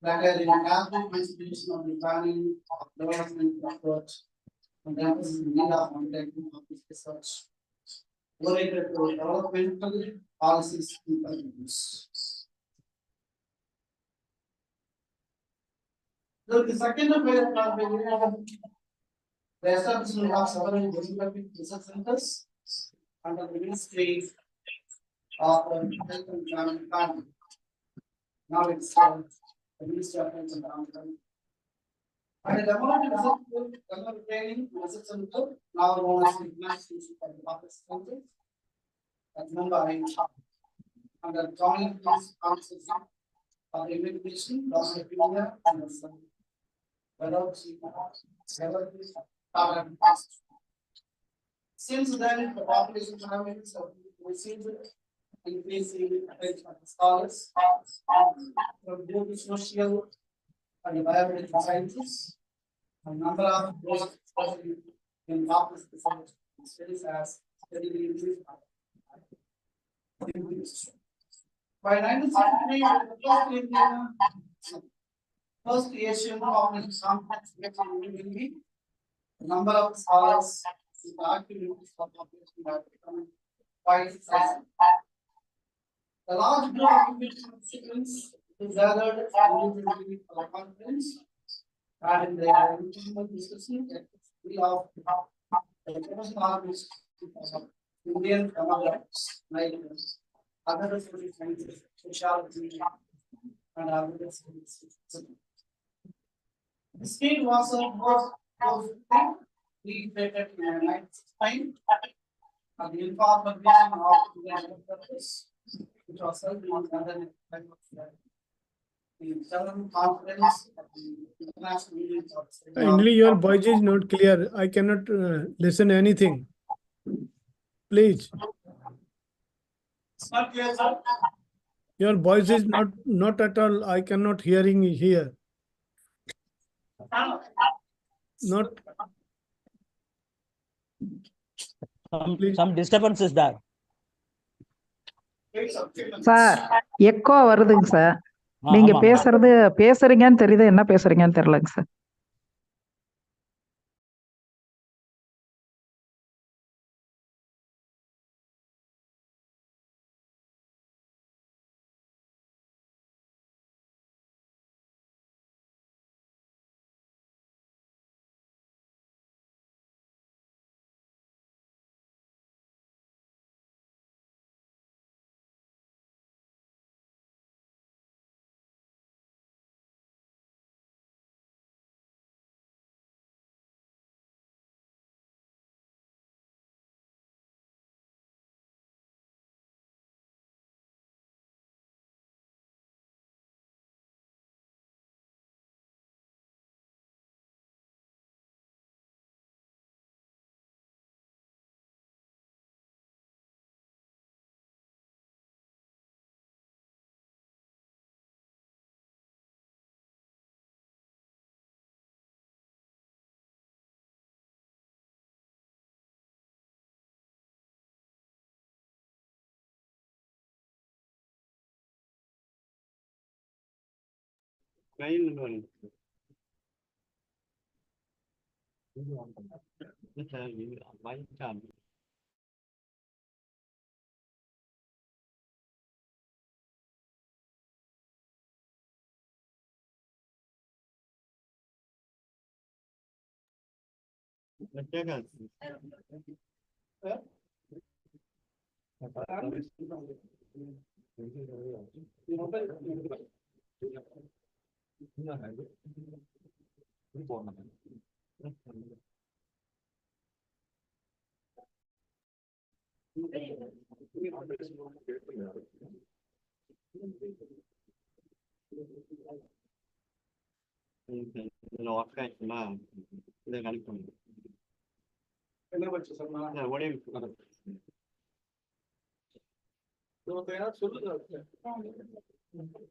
that is the active consideration of the planning of development approach and that is the need of undertaking of this research related to developmental policies and programs. So the second phase of the establishment of several development research centers under the Ministry of Health and Family Planning. Now it's the Ministry of Health and Family Planning. And the Development Research Development Training Research Center, now known as the National Institute of Office Center, at Mumbai, under Joint Council of the Immigration, Dr. Pina and the Son. Since then, the population parameters have received increasing attention of scholars from both the social and the biomedical sciences. A number of those in office studies has steadily increased. By 1963, the first Asian population complex the number of scholars in the activities for population have become quite sizable. The large group of participants is gathered individually for the conference and they are informal discussing the of the international of Indian demographics like other sciences, sociology, and other sciences. The state was recreated in 1969 and the informal vision of the purpose, which was held in the seventh conference of the international meeting of Kindly, your voice is not clear. I cannot listen anything. Please. It's not clear, sir. Your voice is not at all. I cannot hearing here. Not. Some disturbance is there. Sir echo வருதுங்க sir. நீங்க பேசுறீங்கன்னு தெரியுது, என்ன பேசுறீங்கன்னு தெரியலங்க sir.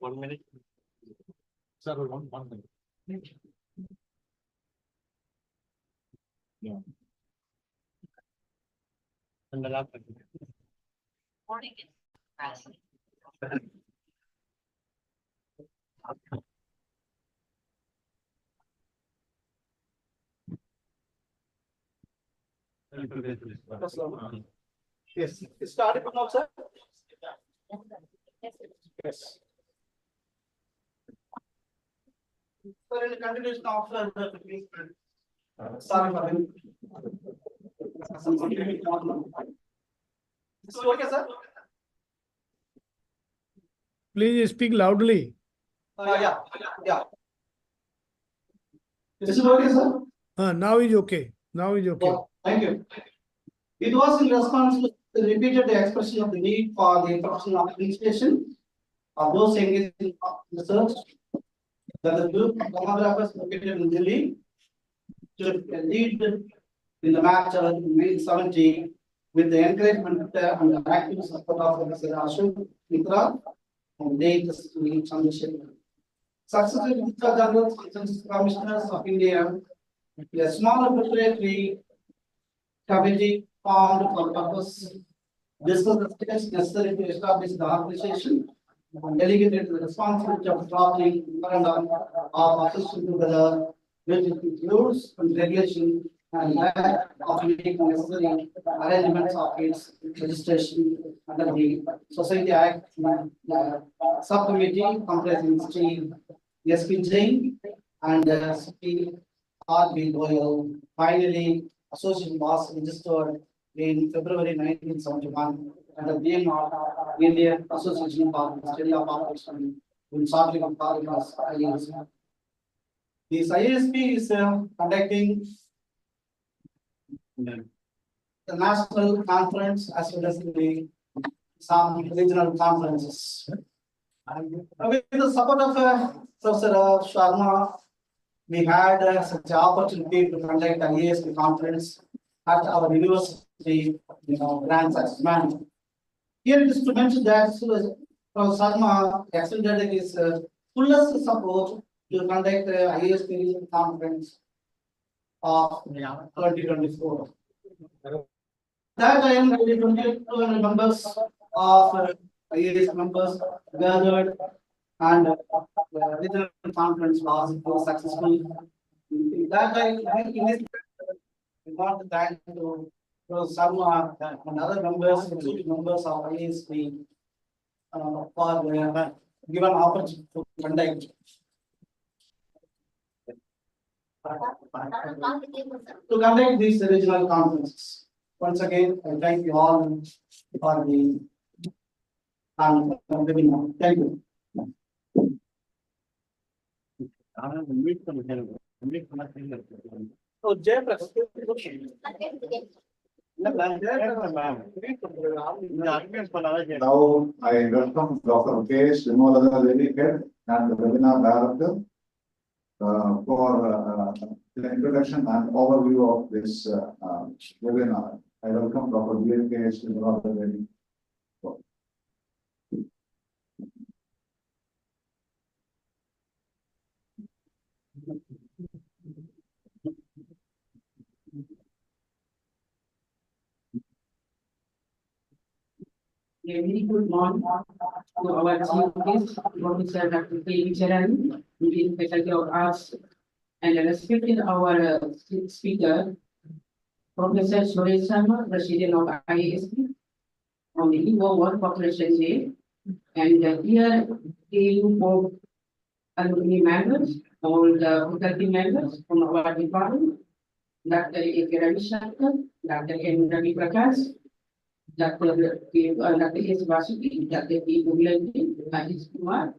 One minute. Sir, one minute. Yeah. And the last Morning. Yes, it's started now, sir. Yes. Sir, in the continuation of sorry for him. Is it okay, sir? Please speak loudly. Yeah. Is it okay, sir? Now is okay. Now is okay. Thank you. It was in response to the repeated expression of the need for the introduction of administration of those engaged in research that the group of demographers located in Delhi should lead in the match of 1970 with the encouragement and active support of Mr. Ashok Mitra and late Chandrasekhar. Successive Mitra General Census Commissioners of India, a small preparatory committee formed for purpose discuss the steps necessary to establish the organization and delegated the responsibility of drafting memorandum of assistance together, which includes regulation and that of making necessary arrangements of its registration under the Society Act. Subcommittee comprising Sri S.P. Jain and Sri R.B. Goyal. Finally, association was registered in February 1971 and the name of Indian Association for the Study of Operation in shortly called as IASP. This IASP is conducting the national conference as well as some regional conferences. And with the support of Professor Sharma, we had such an opportunity to conduct an IASP conference at our university, grants as man. Here it is to mention that Professor Sharma extended his fullest support to conduct the IASP conference of 2024. That time, 22 members of IAS members gathered and the regional conference was successful. That time, in this, we want to thank to Sharma and other members, including members of IASP, for the given opportunity to conduct. To conduct these regional conferences. Once again, I thank you all for the webinar. Thank you. So, Jayprakash. Now I welcome Dr. K. Srimolada Devi and the webinar director for the introduction and overview of this webinar. I welcome Dr. K. Srimolada Devi. A very good morning to our chief guest, Professor Dr. K. Charan, Indian Faculty of Arts, and respected our speaker, Professor Suresh Sharma, President of IASP, on the eve of World Population Day, and here AU for alumni members, all the faculty members from our department, Dr. A.K. Ravi Shankar, Dr. M. Ravi Prakash, Dr. S. Vasuki, Dr. P. Muglanji, Rajesh Kumar,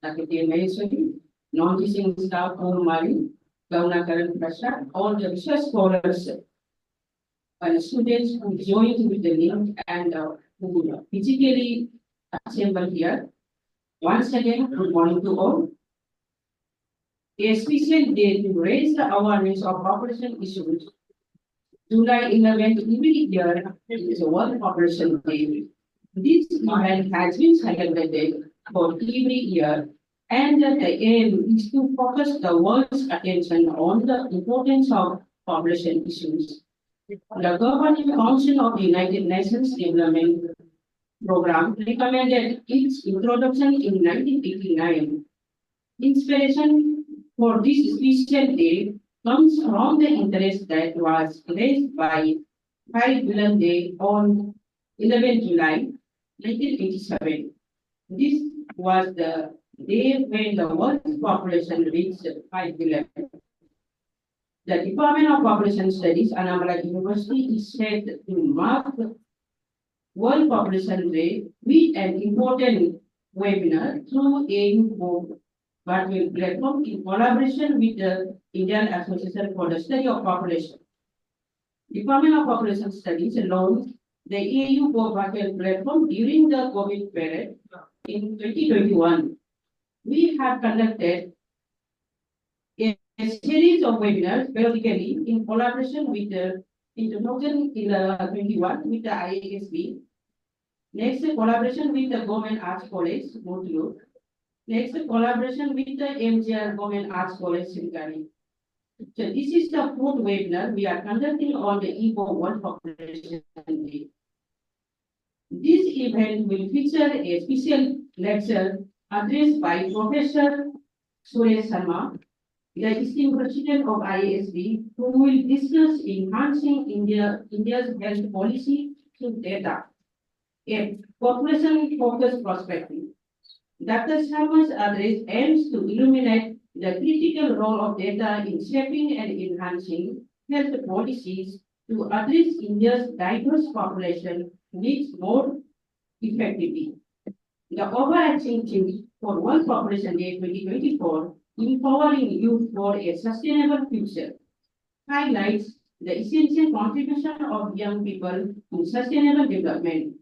Dr. K. Maheshwari, non-teaching staff of Mari, Governor Karan Prasad, all the research scholars and students who joined with the link and who physically assembled here. Once again, good morning to all. A special day to raise the awareness of population issues. July 11th every year is a World Population Day. This event has been celebrated for every year, and the aim is to focus the world's attention on the importance of population issues. The Governing Council of the United Nations Development Program recommended its introduction in 1989. Inspiration for this special day comes from the interest that was raised by 5 Villain Day on 11 July 1987. This was the day when the world's population reached 5 billion. The Department of Population Studies, Anambra University, is set to mark World Population Day with an important webinar through AU virtual platform in collaboration with the Indian Association for the Study of Population. Department of Population Studies launched the AU virtual platform during the COVID period in 2021. We have conducted a series of webinars periodically in collaboration with the in 2021 with the IASB. Next, collaboration with the Government Arts College, Motiur. Next, collaboration with the MGR Government Arts College, Singari. So this is the fourth webinar we are conducting on the Igbo World Population Day. This event will feature a special lecture addressed by Professor Suresh Sharma, the esteemed president of IASB, who will discuss enhancing India's health policy through data, a population-focused perspective. Dr. Sharma's address aims to illuminate the critical role of data in shaping and enhancing health policies to address India's diverse population needs more effectively. The overarching theme for World Population Day 2024, Empowering Youth for a Sustainable Future, highlights the essential contribution of young people to sustainable development.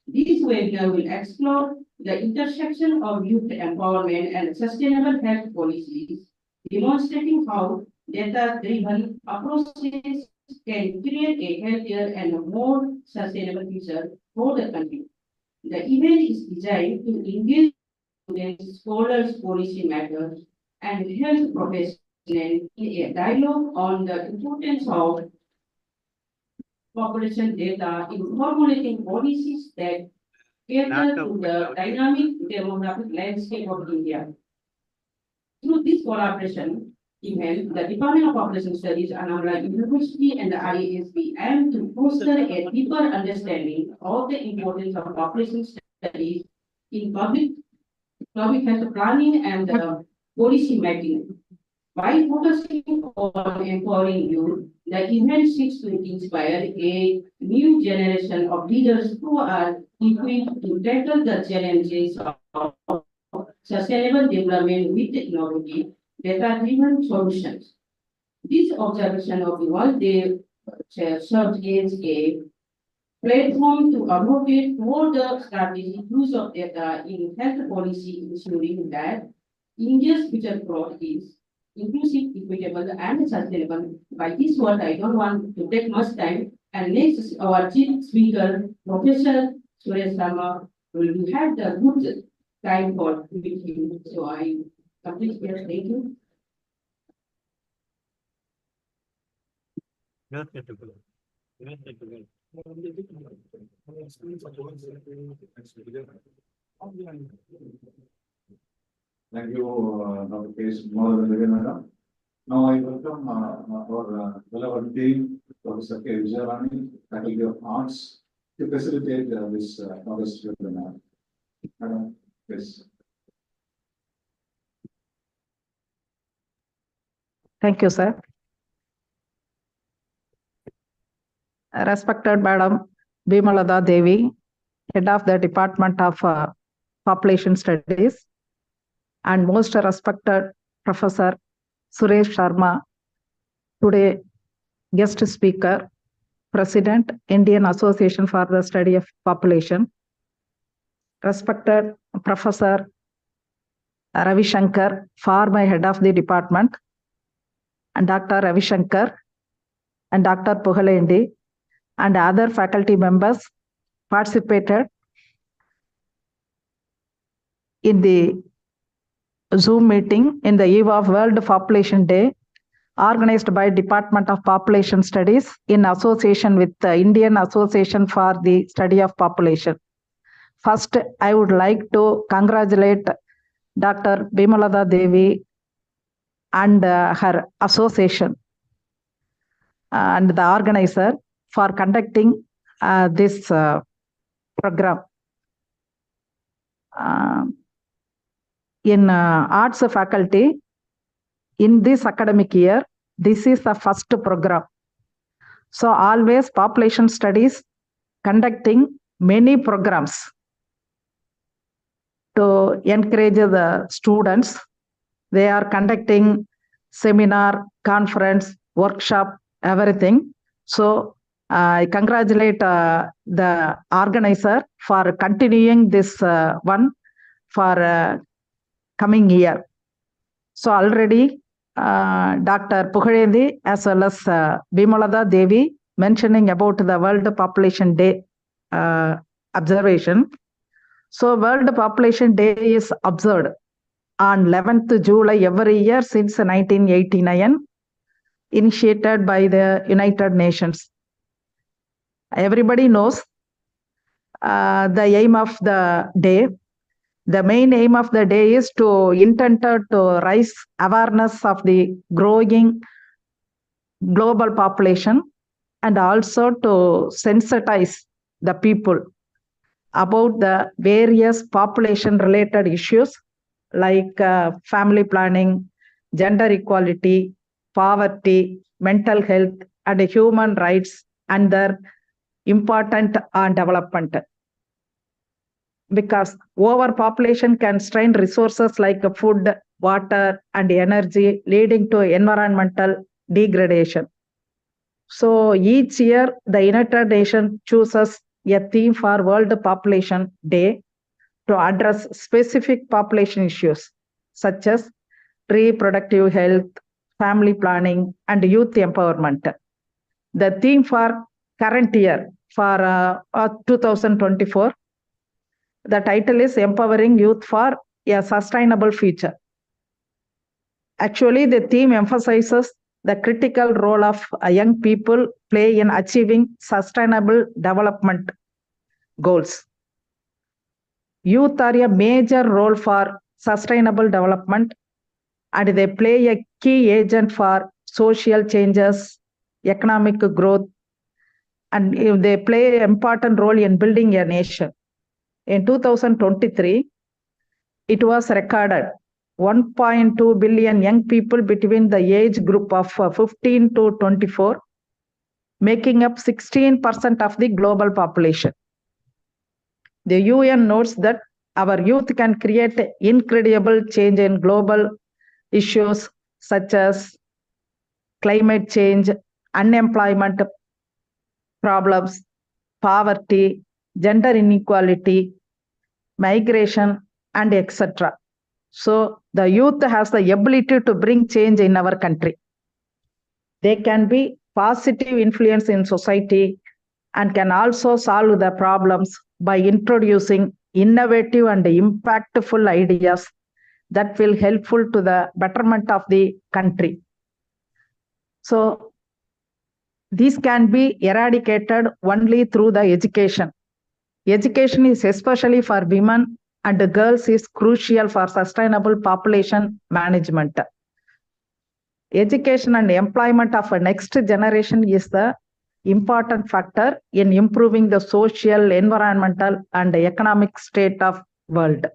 This webinar will explore the intersection of youth empowerment and sustainable health policies, demonstrating how data-driven approaches can create a healthier and more sustainable future for the country. The event is designed to engage students, scholars, policy makers, and health professionals in a dialogue on the importance of population data in formulating policies that cater to the dynamic demographic landscape of India. Through this collaboration event, the Department of Population Studies, Anambra University, and the IASB aim to foster a deeper understanding of the importance of population studies in public health planning and policy making. By focusing on empowering youth, the event seeks to inspire a new generation of leaders who are equipped to tackle the challenges of sustainable development with innovative, data-driven solutions. This observation of the World Day serves as a platform to advocate for the strategic use of data in health policy, ensuring that India's future growth is inclusive, equitable, and sustainable. By this word, I don't want to take much time. And next, our chief speaker, Professor Suresh Sharma, will have the good time for with him. So I complete here. Thank you. Thank you, Dr. K. Madam. Now I welcome our relevant team, Professor K. Vijayarani, Faculty of Arts, to facilitate this August webinar. Madam, please. Thank you, sir. Respected Madam Bimalada Devi, Head of the Department of Population Studies, and most respected Professor Suresh Sharma, today guest speaker, President, Indian Association for the Study of Population, respected Professor Ravi Shankar, former head of the department, and Dr. Ravi Shankar, and Dr. Puhalendi, and other faculty members participated in the Zoom meeting in the eve of World Population Day, organized by Department of Population Studies in association with the Indian Association for the Study of Population. First, I would like to congratulate Dr. Bimalada Devi and her association and the organizer for conducting this program. In arts faculty, in this academic year, this is the first program. So always population studies conducting many programs to encourage the students. They are conducting seminar, conference, workshop, everything. So I congratulate the organizer for continuing this one for coming year. So already Dr. Pugalenthi as well as Bimalada Devi mentioning about the World Population Day observation. So World Population Day is observed on 11th July every year since 1989, initiated by the United Nations. Everybody knows the aim of the day. The main aim of the day is to intended to raise awareness of the growing global population and also to sensitize the people about the various population related issues like family planning, gender equality, poverty, mental health, and human rights and their important on development. Because overpopulation can strain resources like food, water, and energy, leading to environmental degradation. So each year, the United Nations chooses a theme for World Population Day to address specific population issues such as reproductive health, family planning, and youth empowerment. The theme for current year for 2024, the title is Empowering Youth for a Sustainable Future. Actually, the theme emphasizes the critical role of young people play in achieving sustainable development goals. Youth are a major role for sustainable development and they play a key agent for social changes, economic growth, and they play an important role in building a nation. In 2023, it was recorded 1.2 billion young people between the age group of 15 to 24, making up 16% of the global population. The UN notes that our youth can create incredible change in global issues such as climate change, unemployment problems, poverty, gender inequality, migration, and etc. So the youth has the ability to bring change in our country. They can be positive influence in society and can also solve the problems by introducing innovative and impactful ideas that will helpful to the betterment of the country. So these can be eradicated only through the education. Education is especially for women and girls is crucial for sustainable population management. Education and employment of a next generation is the important factor in improving the social, environmental, and economic state of world.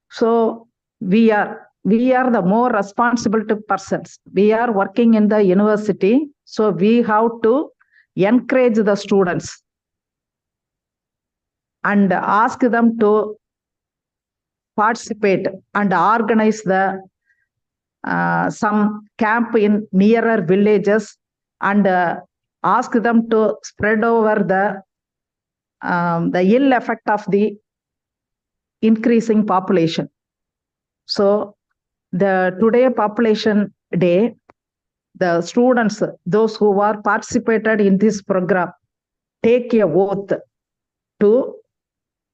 So we are the more responsible persons. We are working in the university, so we have to encourage the students and ask them to participate and organize the some camp in nearer villages and ask them to spread over the ill effect of the increasing population. So the today population day, the students, those who are participated in this program, take a oath to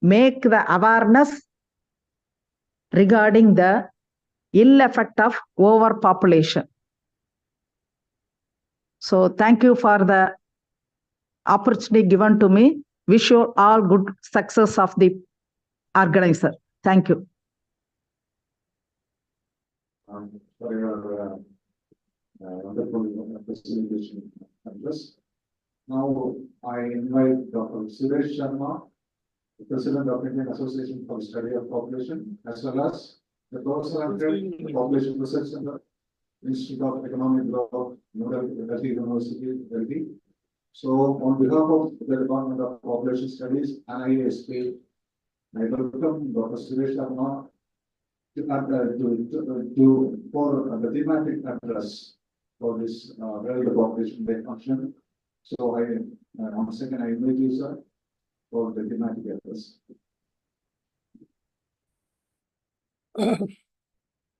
make the awareness regarding the ill effect of overpopulation. So thank you for the opportunity given to me. Wish you all good success of the organizer. Thank you. For your wonderful presentation address. Now, I invite Dr. Suresh Sharma, the President of Indian Association for the Study of Population, as well as the Professor of the Population Research Center, Institute of Economic Growth, Delhi University, Delhi. So, on behalf of the Department of Population Studies and IASP, I welcome Dr. Suresh Sharma for the thematic address for this World Population Day function. So, once again, I invite you, sir, for the thematic address.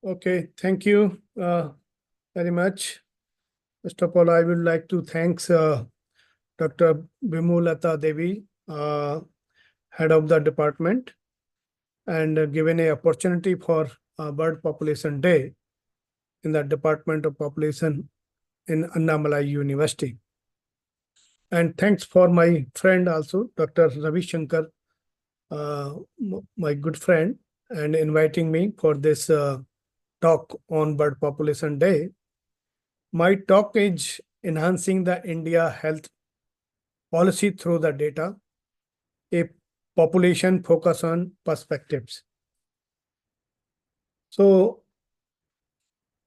Okay, thank you very much. First of all, I would like to thank Dr. Bimolata Devi, head of the department, and given an opportunity for Bird Population Day in the Department of Population in Annamalai University. And thanks for my friend also, Dr. Ravi Shankar, my good friend, and inviting me for this talk on Bird Population Day. My talk is enhancing the India health policy through the data, a population focus on perspectives. So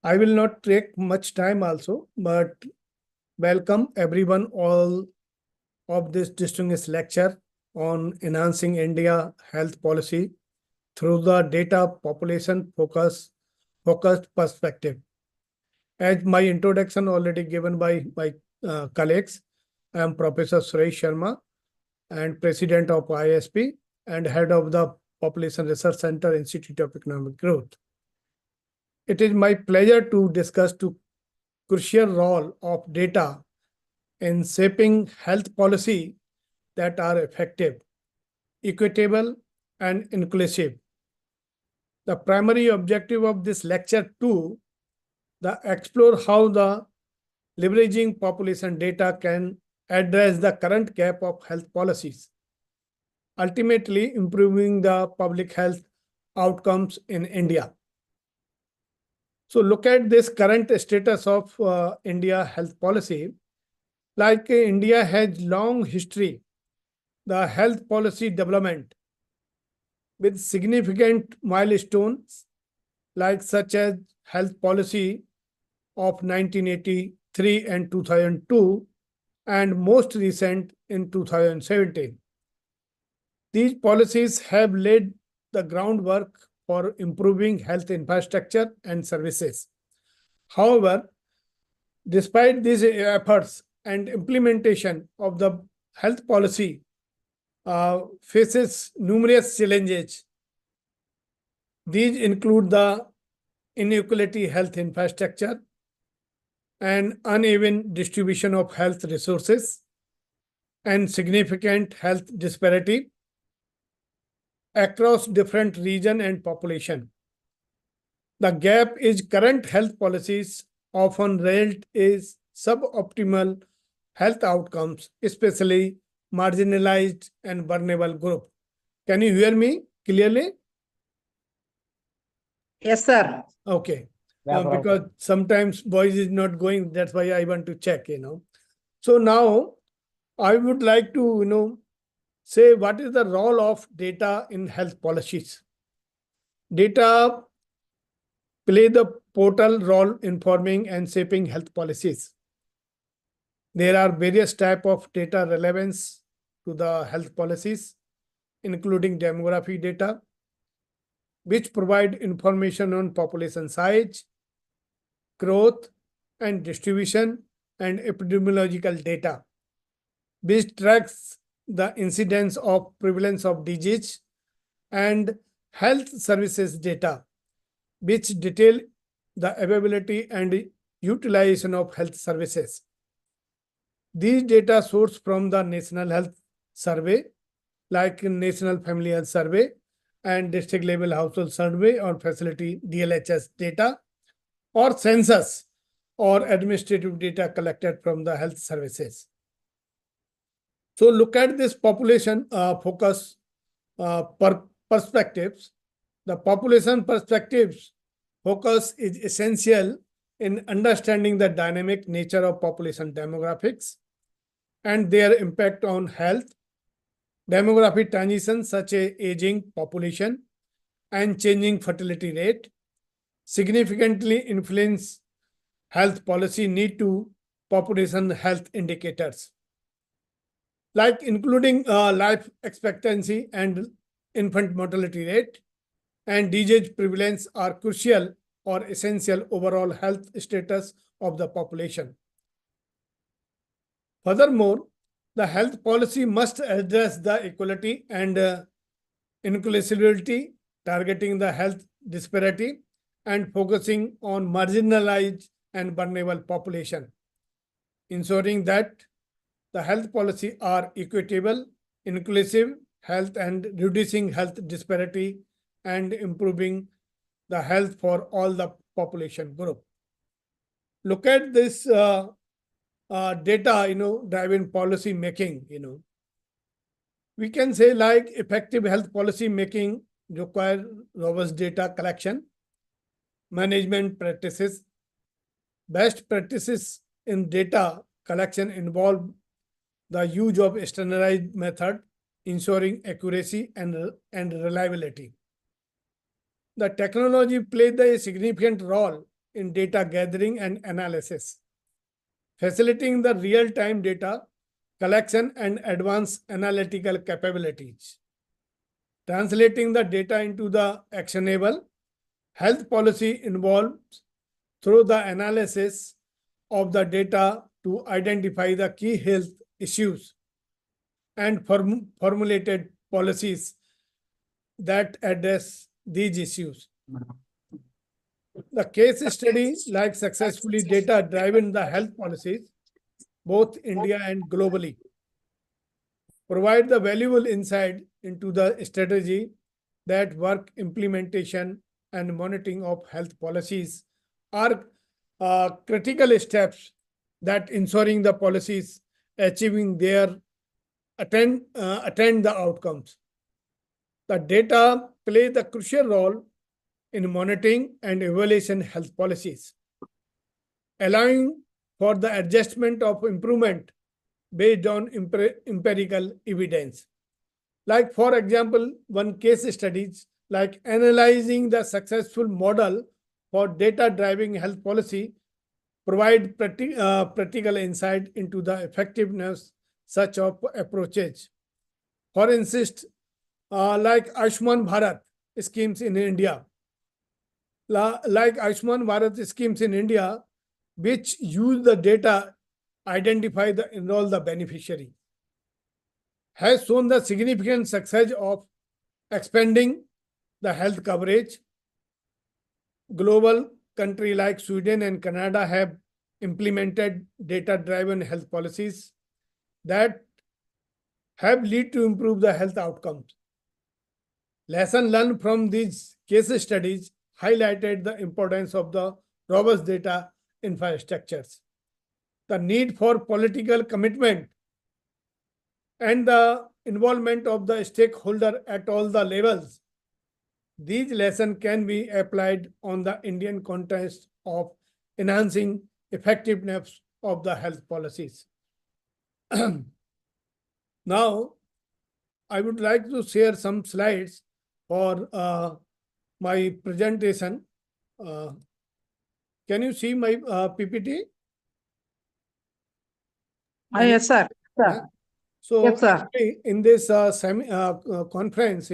I will not take much time also, but welcome everyone all of this distinguished lecture on enhancing India health policy through the data population focused perspective. As my introduction already given by my colleagues, I am Professor Suresh Sharma and President of ISP and Head of the Population Research Center, Institute of Economic Growth. It is my pleasure to discuss the crucial role of data in shaping health policy that are effective, equitable, and inclusive. The primary objective of this lecture 2, the explore how the leveraging population data can address the current gap of health policies, ultimately improving the public health outcomes in India. So look at this current status of India health policy. Like India has long history, the health policy development with significant milestones like such as health policy of 1983 and 2002 and most recent in 2017. These policies have laid the groundwork for improving health infrastructure and services. However, despite these efforts and implementation of the health policy faces numerous challenges. These include the inequality health infrastructure and uneven distribution of health resources and significant health disparity across different region and population. The gap is current health policies often result is suboptimal health outcomes, especially marginalized and vulnerable group. Can you hear me clearly? Yes, sir. Okay. Because sometimes voice is not going, that's why I want to check, So now I would like to, say what is the role of data in health policies. Data play the pivotal role in forming and shaping health policies. There are various types of data relevance to the health policies, including demography data, which provide information on population size, growth, and distribution, and epidemiological data, which tracks the incidence of prevalence of disease, and health services data, which detail the availability and utilization of health services. These data sourced from the National Health Survey, like National Family Health Survey and District Level Household Survey or Facility DLHS data, or census or administrative data collected from the health services. So look at this population focus perspectives. The population perspectives focus is essential in understanding the dynamic nature of population demographics, and their impact on health, demographic transitions such as aging population and changing fertility rate significantly influence health policy need to population health indicators, like including life expectancy and infant mortality rate and disease prevalence are crucial or essential overall health status of the population. Furthermore, the health policy must address the equality and inclusivity, targeting the health disparity and focusing on marginalized and vulnerable population, ensuring that the health policy are equitable, inclusive health and reducing health disparity and improving the health for all the population group. Look at this data, driven policy making, we can say like effective health policy making require robust data collection, management practices. Best practices in data collection involve the use of standardized method, ensuring accuracy and reliability. The technology played a significant role in data gathering and analysis, facilitating the real-time data collection and advanced analytical capabilities. Translating the data into the actionable health policy involves through the analysis of the data to identify the key health issues and formulated policies that address these issues. The case study like successfully data-driven the health policies, both India and globally, provide the valuable insight into the strategy that work implementation and monitoring of health policies are critical steps that ensuring the policies achieving their attend the outcomes. The data play the crucial role in monitoring and evaluation health policies, allowing for the adjustment of improvement based on empirical evidence. Like for example, one case studies like analyzing the successful model for data-driving health policy provide practical insight into the effectiveness such of approaches. For instance, like Ayushman Bharat schemes in India, which use the data identify the enroll the beneficiary, has shown the significant success of expanding the health coverage. Global countries like Sweden and Canada have implemented data-driven health policies that have led to improve the health outcomes. Lesson learned from these case studies highlighted the importance of the robust data infrastructures, the need for political commitment, and the involvement of the stakeholder at all the levels. These lessons can be applied on the Indian context of enhancing effectiveness of the health policies. Now, I would like to share some slides for my presentation. Can you see my PPT? Yes, sir. So Yes, sir. actually, in this conference,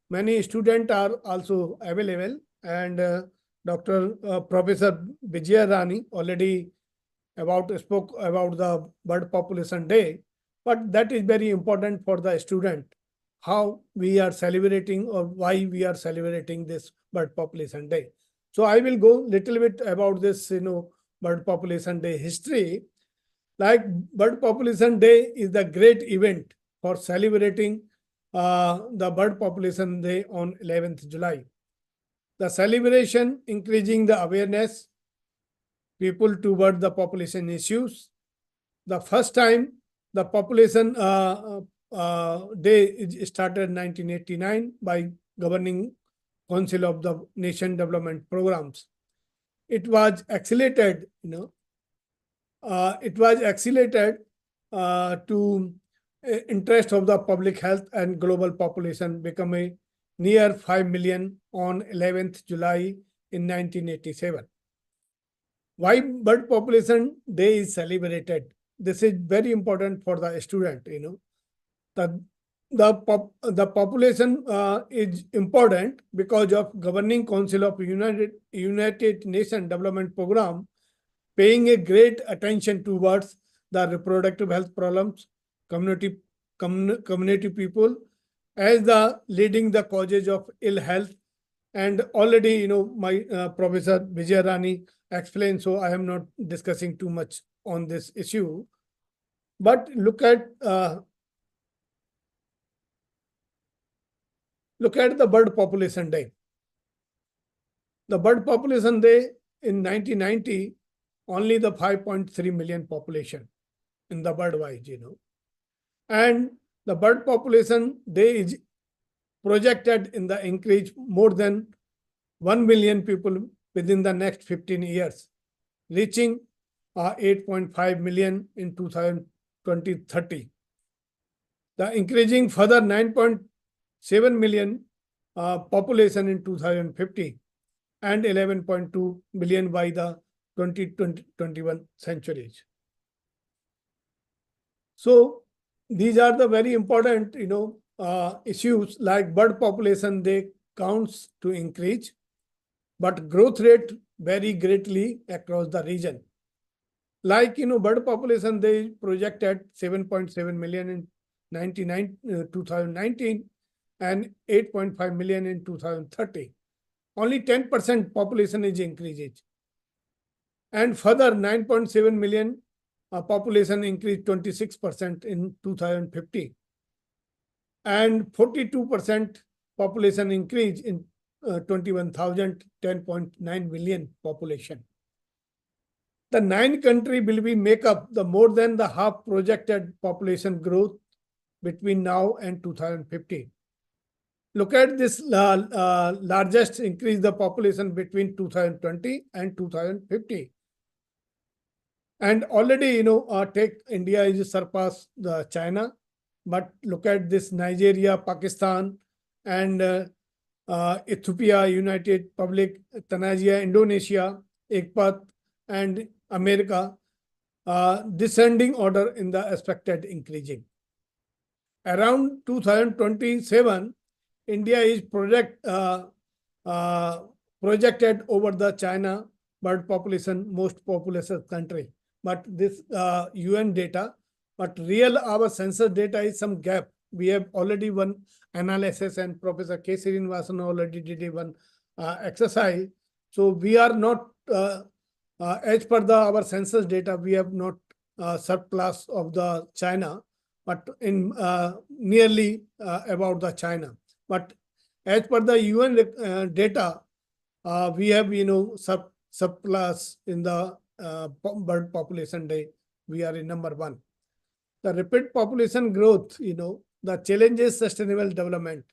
many students are also available, and Dr. Professor Vijaya Rani already spoke about the bird population day, but that is very important for the student, how we are celebrating or why we are celebrating this bird population day. So I will go little bit about this, bird population day history. Like bird population day is the great event for celebrating the bird population day on 11th July. The celebration increasing the awareness people toward the population issues. The first time the population day started in 1989 by Governing Council of the Nation Development Programs. It was accelerated, to interest of the public health and global population become a near 5 million on 11th July in 1987. Why Bird Population Day is celebrated? This is very important for the student, The population is important because of Governing Council of United Nations Development Program paying a great attention towards the reproductive health problems, community people as the leading the causes of ill health. And already, my Professor Vijay Rani explained, so I am not discussing too much on this issue. But look at the Bird Population Day. The Bird Population Day in 1990, only the 5.3 million population in the bird-wise, And the Bird Population Day is projected in the increase more than 1 million people within the next 15 years, reaching 8.5 million in 2030. The increasing further 9.7 million population in 2050 and 11.2 million by the 2021 centuries. So these are the very important, issues like bird population, they counts to increase, but growth rate vary greatly across the region. Like, bird population, they projected 7.7 million in 2019 and 8.5 million in 2030. Only 10% population is increasing. And further 9.7 million population increased 26% in 2050. And 42% population increase in 21,000, 10.9 million population. The 9 countries will be make up the more than the half projected population growth between now and 2050. Look at this largest increase the population between 2020 and 2050. And already, take India is surpassed the China, but look at this Nigeria, Pakistan, and Ethiopia, United Republic, Tanzania, Indonesia, Ekpat, and America, descending order in the expected increasing. Around 2027, India is projected over the China bird population, most populous country. But this UN data, but real our census data is some gap. We have already one analysis, and Professor K. Srinivasan already did one exercise. So we are not, as per our census data, we have not surplus of the China, but in nearly about the China. But as per the UN data, we have, surplus in the bird population day. We are in number 1. The rapid population growth, the challenges sustainable development.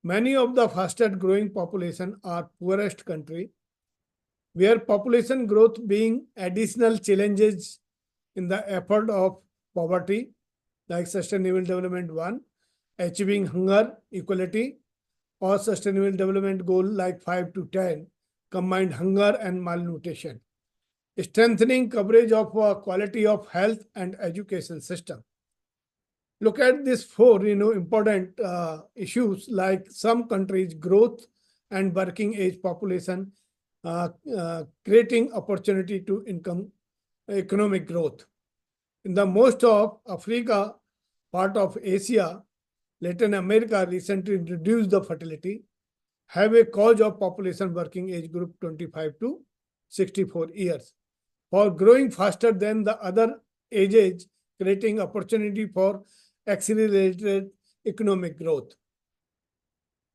Many of the fastest growing population are poorest country, where population growth being additional challenges in the effort of poverty, like Sustainable Development 1, achieving hunger, equality, or Sustainable Development Goal like 5 to 10, combined hunger and malnutrition. Strengthening coverage of quality of health and education system. Look at these 4, important issues like some countries' growth and working age population, creating opportunity to economic growth. In the most of Africa, part of Asia, Latin America recently reduced the fertility, have a cause of population working age group 25 to 64 years. For growing faster than the other ages, creating opportunity for accelerated economic growth.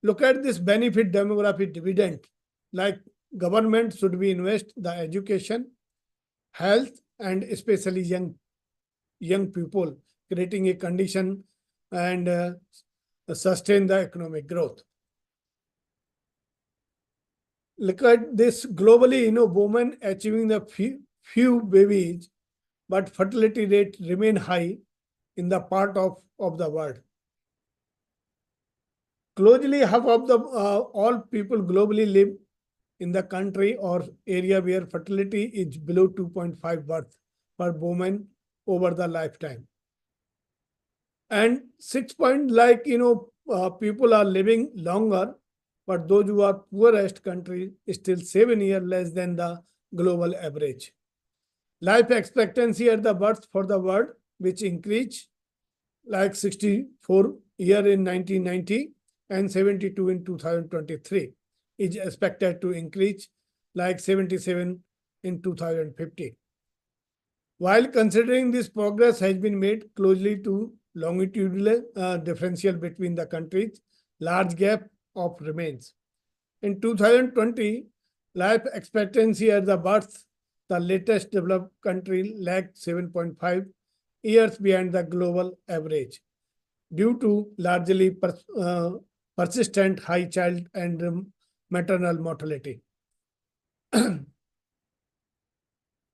Look at this benefit demographic dividend, like government should be invest the education, health, and especially young people, creating a condition and sustain the economic growth. Look at this globally, women achieving the few babies but fertility rate remain high in the part of the world. Closely half of the all people globally live in the country or area where fertility is below 2.5 birth per woman over the lifetime. And 6 point, like, people are living longer, but those who are poorest country still 7 years less than the global average. Life expectancy at the birth for the world, which increased like 64 year in 1990 and 72 in 2023, is expected to increase like 77 in 2050. While considering this progress has been made closely to longitudinal differential between the countries, large gap of remains. In 2020, life expectancy at the birth, the latest developed country lagged 7.5 years behind the global average due to largely persistent high child and maternal mortality.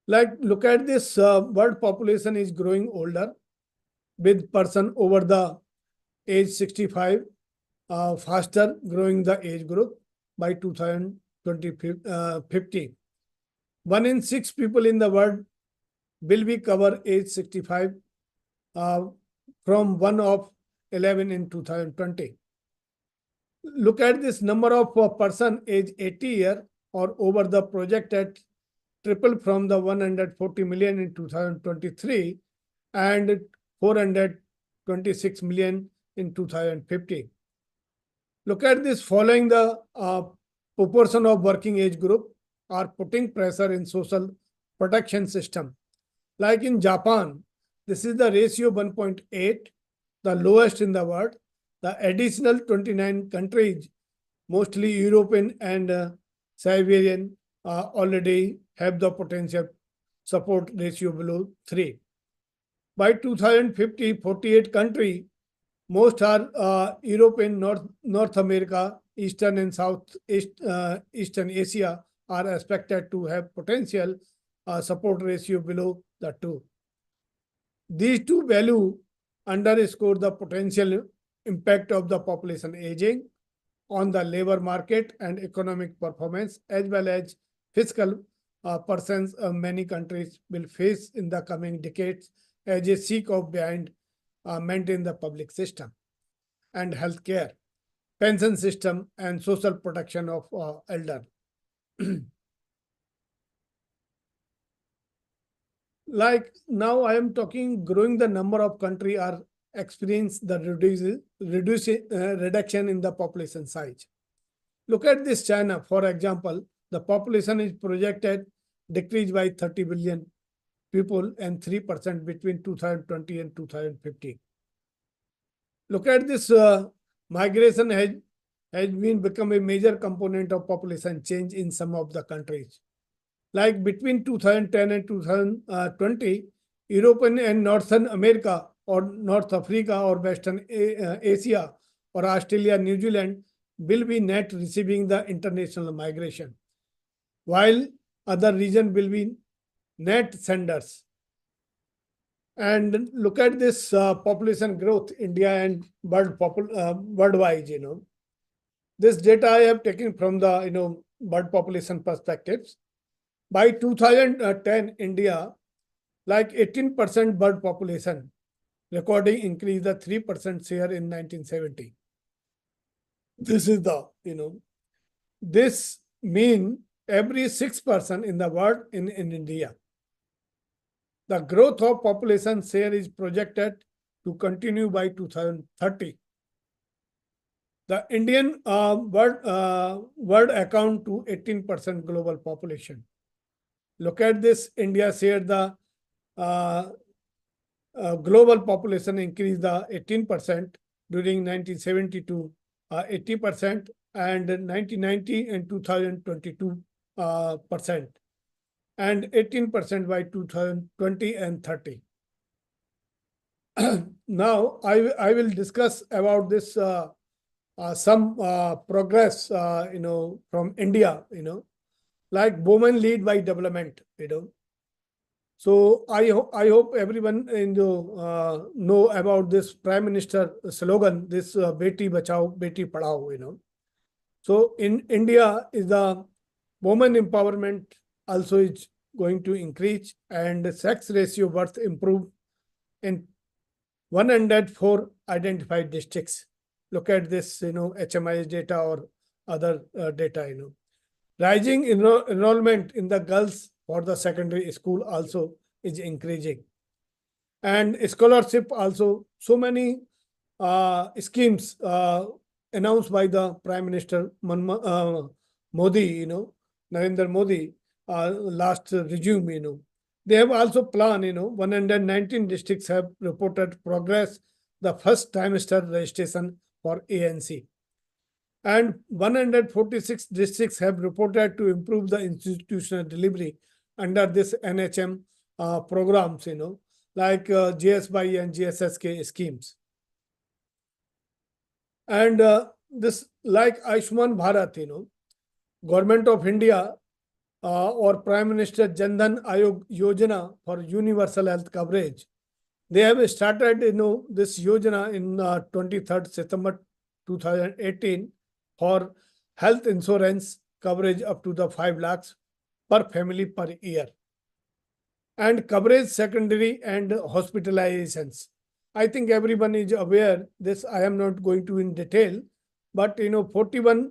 Like, look at this, world population is growing older with person over the age 65 faster growing the age group by 2050. 1 in 6 people in the world will be cover age 65 from 1 of 11 in 2020. Look at this number of person age 80 year or over the projected triple from the 140 million in 2023 and 426 million in 2050. Look at this, following the proportion of working age group are putting pressure in social protection system. Like in Japan, this is the ratio 1.8, the lowest in the world. The additional 29 countries, mostly European and Siberian, already have the potential support ratio below 3. By 2050, 48 countries, most are European, North America, Eastern and Eastern Asia, are expected to have potential support ratio below the 2. These two values underscore the potential impact of the population aging on the labor market and economic performance, as well as fiscal persons many countries will face in the coming decades as they seek out behind maintain the public system and healthcare, pension system, and social protection of elder. Like now I am talking growing the number of countries are experience the reduction in the population size. Look at this China, for example, the population is projected decrease by 30 billion people and 3% between 2020 and 2050. Look at this, migration has become a major component of population change in some of the countries. Like between 2010 and 2020, European and Northern America or North Africa or Western Asia or Australia, New Zealand will be net receiving the international migration, while other region will be net senders. And look at this population growth, India and worldwide, This data I have taken from the, bird population perspectives. By 2010, India, like 18% bird population, recording increase the 3% share in 1970. This is the, this mean every 6 person in the world in India. The growth of population share is projected to continue by 2030. The Indian world account to 18% global population. Look at this, India share the global population increase the 18% during 1970 to 80% and 1990 and 2022 percent and 18% by 2020 and 30. Now I will discuss about this some progress from India, like women lead by development, So I hope everyone know about this Prime Minister slogan, this Beti Bachao, Beti Padhao, So in India is the woman empowerment also is going to increase and the sex ratio birth improve in 104 identified districts. Look at this, HMIS data or other data, Rising enrollment in the girls for the secondary school also is increasing. And scholarship also, so many schemes announced by the Prime Minister Modi, Narendra Modi, last regime, They have also planned, 119 districts have reported progress the first trimester registration for ANC. And 146 districts have reported to improve the institutional delivery under this NHM programs, like GSY and GSSK schemes. And this, like Ayushman Bharat, Government of India or Prime Minister Jan Dhan Yojana for universal health coverage. They have started, this Yojana in 23rd September 2018 for health insurance coverage up to the 5 lakhs per family per year. And coverage secondary and hospitalizations. I think everyone is aware this. I am not going to in detail, but 41%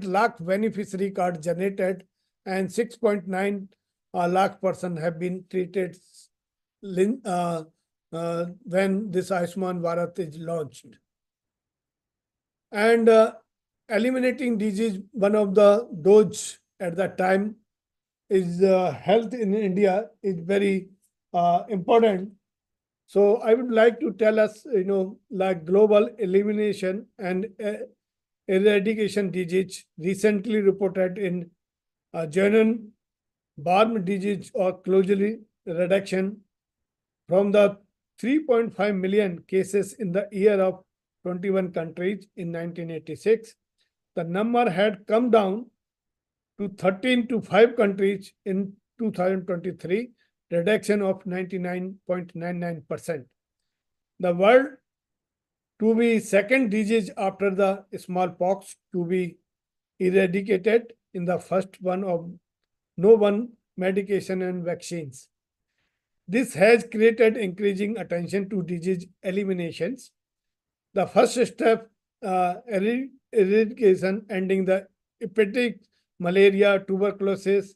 lakh beneficiary card generated and 6.9 lakh person have been treated when this Ayushman Bharat is launched. And eliminating disease, one of the dodge at that time is health in India is very important. So I would like to tell us, like global elimination and eradication disease recently reported in German Barm disease or closely reduction from the 3.5 million cases in the year of 21 countries in 1986. The number had come down to 13 to 5 countries in 2023, reduction of 99.99%. The world to be second disease after the smallpox to be eradicated in the first one of no one medication and vaccines. This has created increasing attention to disease eliminations. The first step, eradication, ending the epidemic malaria, tuberculosis,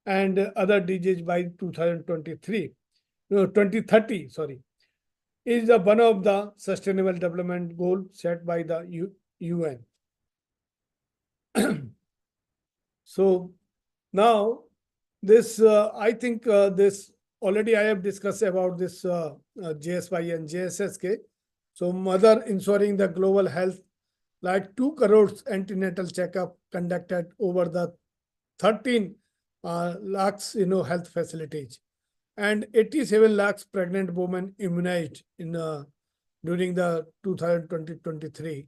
and other disease by 2030, is one of the Sustainable Development Goal set by the UN. So now this, I think this already I have discussed about this GSY and GSSK. So mother ensuring the global health, like 2 crores antenatal checkup conducted over the 13 lakhs, health facilities, and 87 lakhs pregnant women immunized in during the 2023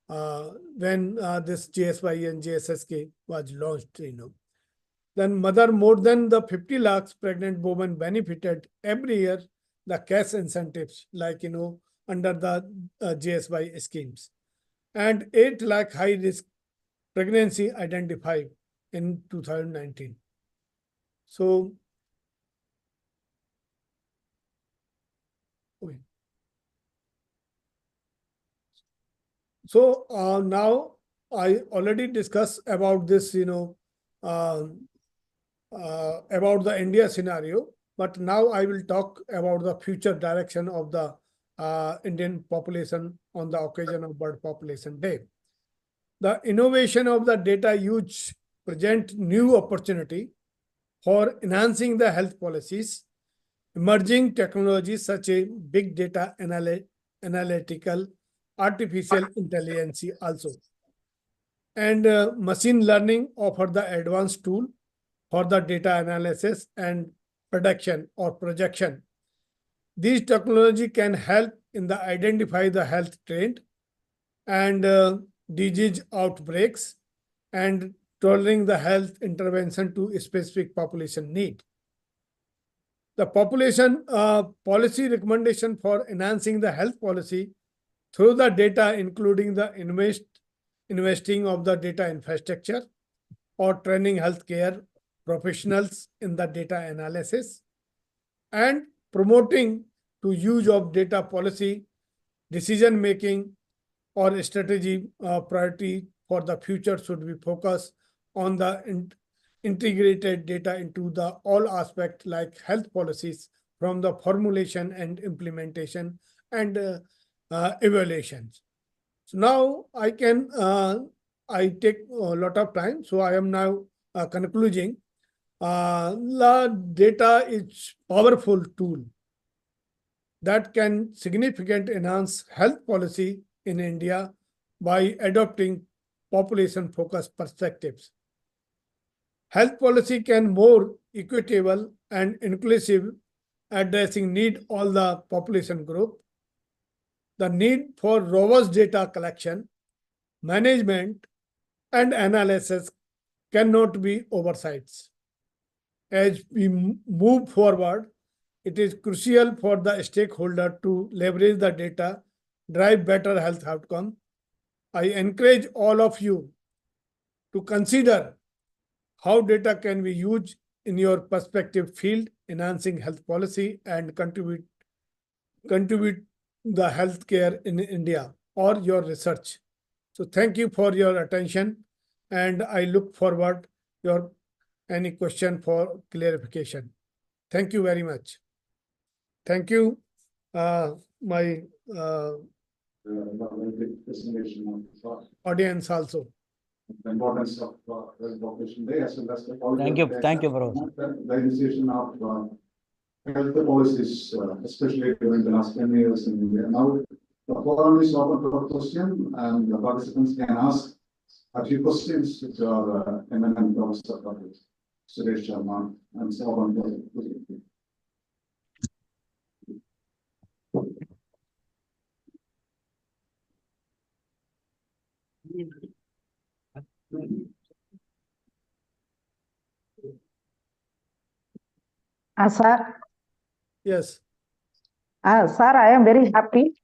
when this GSY and GSSK was launched, Then more than the 50 lakhs pregnant women benefited every year the cash incentives, like, under the GSY schemes. And 8 lakh high risk pregnancy identified in 2019. So, okay. So now I already discussed about this, about the India scenario, but now I will talk about the future direction of the Indian population on the occasion of World Population Day. The innovation of the data use present new opportunity for enhancing the health policies. Emerging technologies such as big data analytical, artificial intelligence also, and machine learning offer the advanced tool for the data analysis and prediction or projection. These technology can help in the identify the health trend and disease outbreaks and tailoring the health intervention to a specific population need. the population policy recommendation for enhancing the health policy through the data, including the investing of the data infrastructure or training healthcare professionals in the data analysis, and promoting to use of data policy, decision making or strategy priority for the future should be focused on the integrated data into the all aspects like health policies from the formulation and implementation and evaluations. So now I take a lot of time, so I am now concluding. The data is powerful tool that can significantly enhance health policy in India by adopting population-focused perspectives. Health policy can more equitable and inclusive, addressing need all the population group. The need for robust data collection, management, and analysis cannot be oversights. As we move forward, it is crucial for the stakeholder to leverage the data, drive better health outcome. I encourage all of you to consider how data can be used in your perspective field, enhancing health policy and contribute the healthcare in India or your research. So thank you for your attention, and I look forward your any question for clarification. Thank you very much. Thank you, my Presentation of audience also. the importance of World Population Day as well as the quality Thank of you, data, bro. the initiation of health policies, especially during the last 10 years in India. Now, the forum is open for question, and the participants can ask a few questions which are eminent Professor Dr. Suresh Sharma, and so on. Sir, Yes. sir, I am very happy.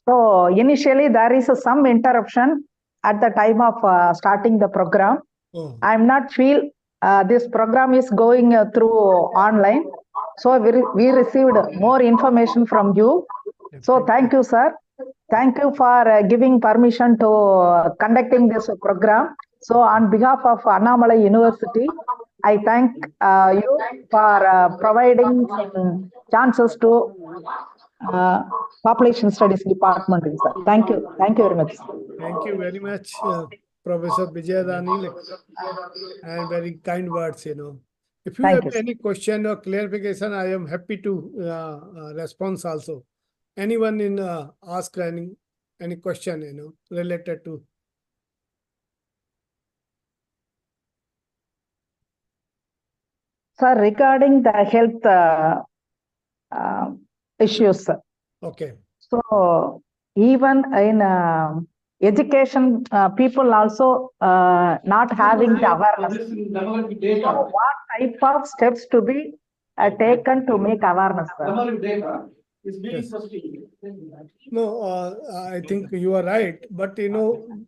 So initially there is some interruption at the time of starting the program. Oh, I'm not feel this program is going through online. So we received more information from you. So thank you, sir. Thank you for giving permission to conducting this program. So on behalf of Annamalai University, I thank you for providing some chances to Population Studies Department. Sir. Thank you. Thank you very much. Thank you very much, Professor Vijayarani, and very kind words, If you Thank have you. any question or clarification, I am happy to respond also. Anyone in ask any question, related to. Sir, regarding the health issues, Okay. so even in education, people also not having the awareness. So what type of steps to be taken to make awareness, sir? Data is being Yes. sustained. No, I think you are right, but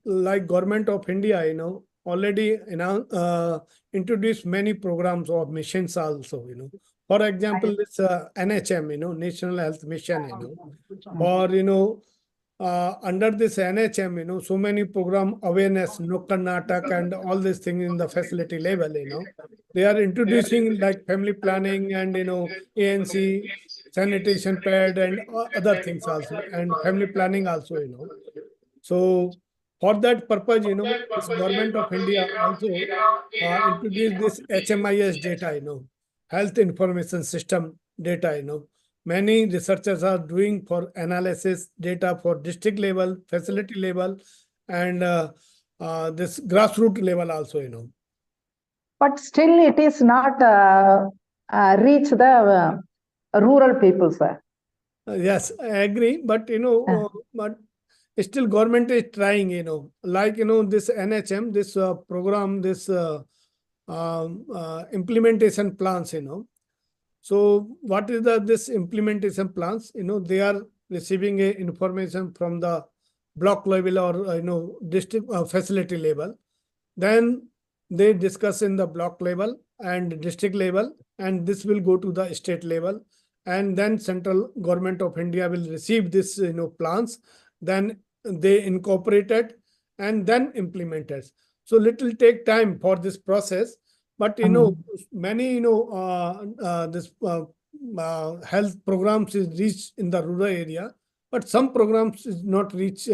like Government of India, already introduced many programs or missions also, For example, this NHM, National Health Mission, or under this NHM, so many program awareness, Nukkad Natak and all these things in the facility level, they are introducing like family planning and ANC, sanitation pad and other things also, and family planning also, So for that purpose, this Government of India also introduced this HMIS data, Health Information System data, Many researchers are doing for analysis data for district level, facility level, and this grassroots level also, But still it is not reach the rural people, sir. Yes, I agree, but but still government is trying, like this NHM, this program, this implementation plans, So what is this implementation plans? They are receiving a information from the block level or, district facility level. Then they discuss in the block level and district level, and this will go to the state level. And then central government of India will receive this, plans. Then they incorporate it and then implement it. So little take time for this process, but many this health programs is reached in the rural area, but some programs is not reach,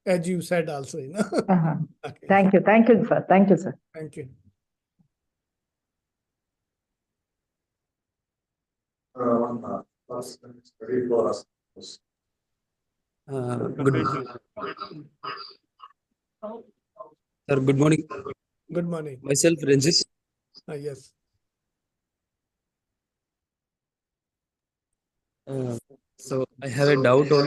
as you said also. Okay. Thank you, sir. Thank you, sir. Thank you. Study for us. Good. Sir, good morning. Good morning. Myself, Ranjit. Yes. So I have a doubt on.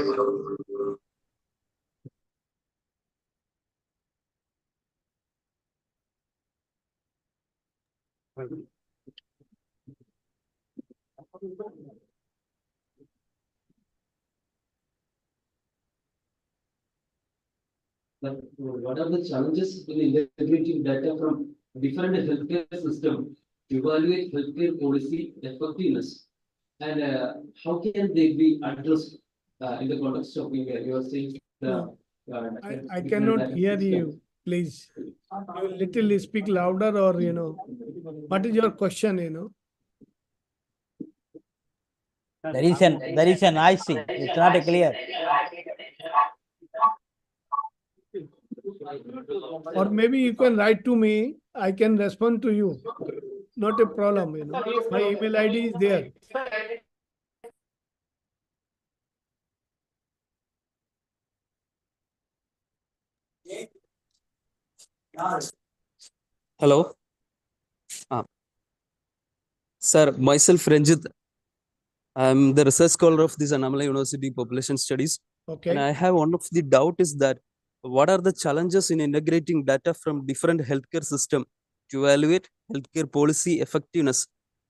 What are the challenges in integrating data from different healthcare systems to evaluate healthcare policy effectiveness? And how can they be addressed in the context of India? You are saying No, I cannot hear you. Please, you little speak louder, or what is your question? There is a noise. It's not clear. Or maybe you can write to me. I can respond to you. Not a problem. My email ID is there. Hello. Sir, myself, Ranjit. I'm the research scholar of this Annamalai University Population Studies. Okay. And I have one of the doubt is that what are the challenges in integrating data from different healthcare systems to evaluate healthcare policy effectiveness,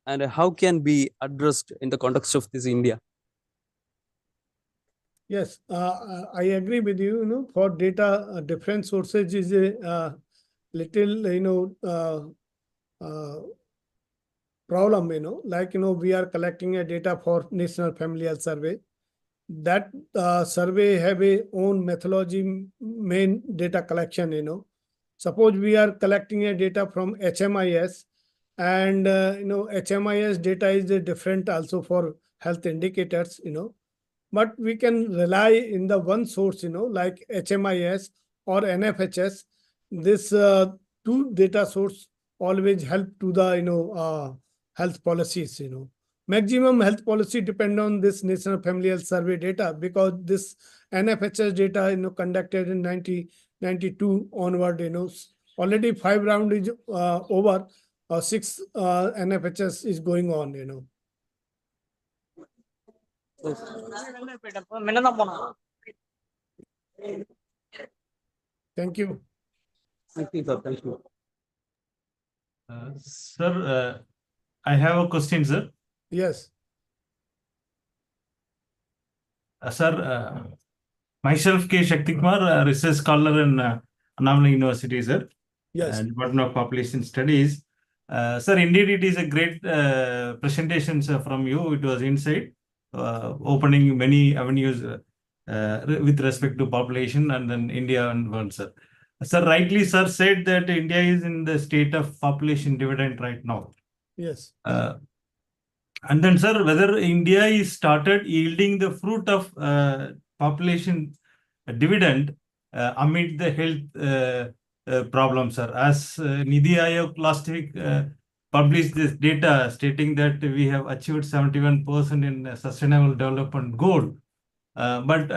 and how can be addressed in the context of this India? Yes, I agree with you. For data, different sources is a little, problem. Like, we are collecting a data for National Family Health Survey. That survey have a own methodology, main data collection. Suppose we are collecting a data from HMIS, and HMIS data is different also for health indicators. But we can rely in the one source, like HMIS or NFHS. This two data source always help to the health policies. Maximum health policy depend on this National Family Health Survey data, because this NFHS data conducted in 1992 onward. Already 5 round is over. 6 NFHS is going on. Thank you. Thank you, sir. Thank you. Sir, I have a question, sir. Yes. Sir, myself, K. Shakti Kumar, research scholar in Annamalai University, sir. Yes. Department of Population Studies. Sir, indeed, it is a great presentation, sir, from you. It was insight, opening many avenues with respect to population and then India and world, sir. Sir, rightly, sir said that India is in the state of population dividend right now. Yes. And then, sir, whether India is started yielding the fruit of population dividend amid the health problems, sir. As Nidhi Aayog last week published this data stating that we have achieved 71% in sustainable development goal. But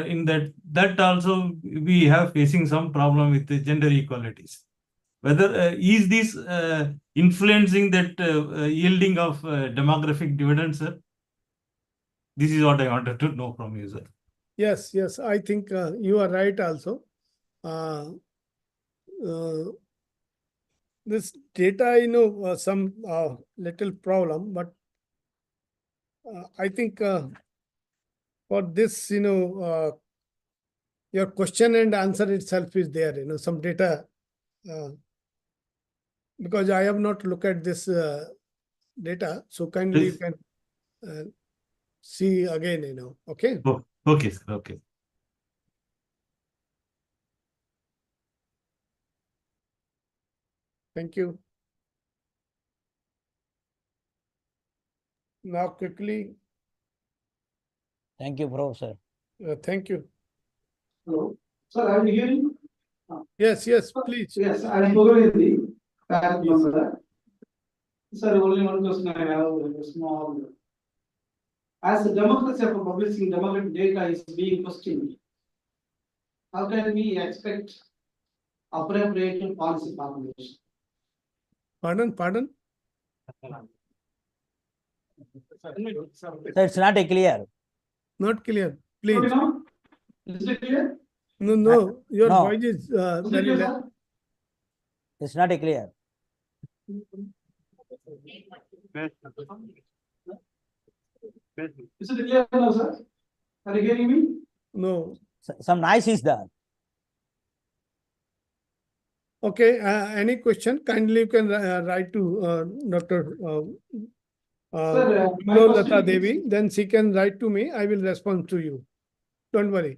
in that also we have facing some problem with the gender equalities. Whether is this influencing that yielding of demographic dividends, sir? This is what I wanted to know from you, sir. Yes, yes, I think you are right also. This data, some little problem, but I think for this, your question and answer itself is there, some data. Because I have not looked at this data, so kindly you Yes. can see again, okay? Oh, okay, sir, okay. Thank you. Now quickly, Thank you, Professor. thank you. Hello, sir, are you hearing? Yes, please. Yes, I am Pugareddy, PAC member. Sir, only one question I have, a small. As the democracy of publishing democratic data is being questioned, how can we expect appropriate policy formulation? Pardon? So it's not clear. Not clear, Okay, please. now, is it clear? No, your No. voice is Is it very clear, loud. sir? It's not clear. Is it clear now, sir? Are you hearing me? No. Some noise is there. Okay, any question? Kindly you can write to Dr. Sir, my Lata question is- Devi, then she can write to me. I will respond to you. Don't worry.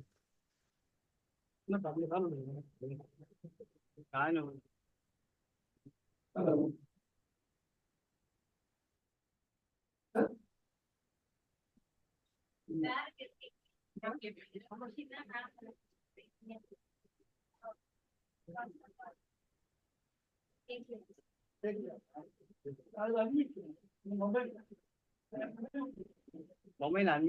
Hello. Mobile